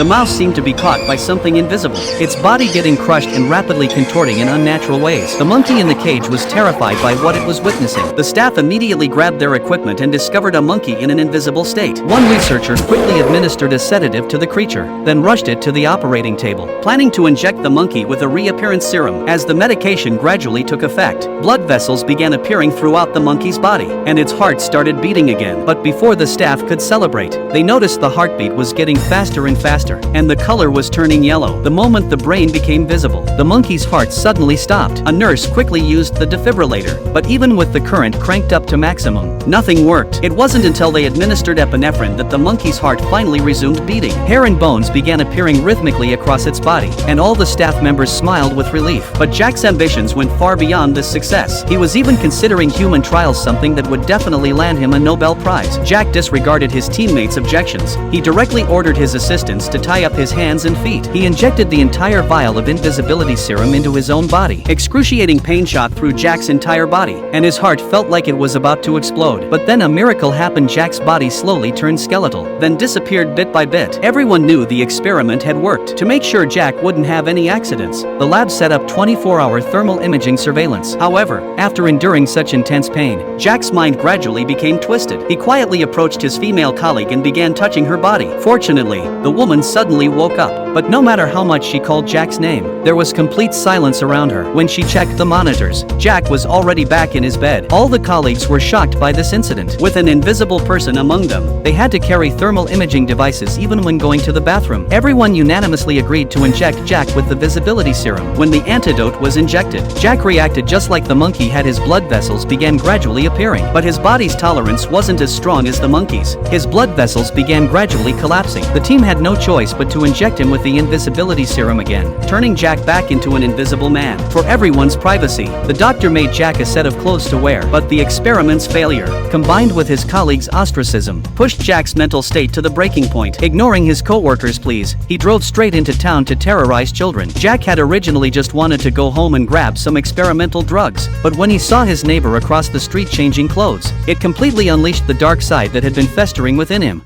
The mouse seemed to be caught by something invisible, its body getting crushed and rapidly contorting in unnatural ways. The monkey in the cage was terrified by what it was witnessing. The staff immediately grabbed their equipment and discovered a monkey in an invisible state. One researcher quickly administered a sedative to the creature, then rushed it to the operating table, planning to inject the monkey with a reappearance serum. As the medication gradually took effect, blood vessels began appearing throughout the monkey's body, and its heart started beating again. But before the staff could celebrate, they noticed the heartbeat was getting faster and faster, and the color was turning yellow. The moment the brain became visible, the monkey's heart suddenly stopped. A nurse quickly used the defibrillator, but even with the current cranked up to maximum, nothing worked. It wasn't until they administered epinephrine that the monkey's heart finally resumed beating. Hair and bones began appearing rhythmically across its body, and all the staff members smiled with relief. But Jack's ambitions went far beyond this success. He was even considering human trials, something that would definitely land him a Nobel Prize. Jack disregarded his teammates' objections. He directly ordered his assistants to tie up his hands and feet. He injected the entire vial of invisibility serum into his own body. Excruciating pain shot through Jack's entire body, and his heart felt like it was about to explode. But then a miracle happened. Jack's body slowly turned skeletal, then disappeared bit by bit. Everyone knew the experiment had worked. To make sure Jack wouldn't have any accidents, the lab set up 24-hour thermal imaging surveillance. However, after enduring such intense pain, Jack's mind gradually became twisted. He quietly approached his female colleague and began touching her body. Fortunately, the woman suddenly woke up, but no matter how much she called Jack's name, there was complete silence around her. When she checked the monitors, Jack was already back in his bed. All the colleagues were shocked by this incident. With an invisible person among them, they had to carry thermal imaging devices even when going to the bathroom. Everyone unanimously agreed to inject Jack with the visibility serum. When the antidote was injected, Jack reacted just like the monkey had. His blood vessels began gradually appearing, but his body's tolerance wasn't as strong as the monkey's. His blood vessels began gradually collapsing. The team had no choice but to inject him with the invisibility serum again, turning Jack back into an invisible man. For everyone's privacy, the doctor made Jack a set of clothes to wear, but the experiment's failure, combined with his colleagues' ostracism, pushed Jack's mental state to the breaking point. Ignoring his co-workers' pleas, he drove straight into town to terrorize children. Jack had originally just wanted to go home and grab some experimental drugs, but when he saw his neighbor across the street changing clothes, it completely unleashed the dark side that had been festering within him.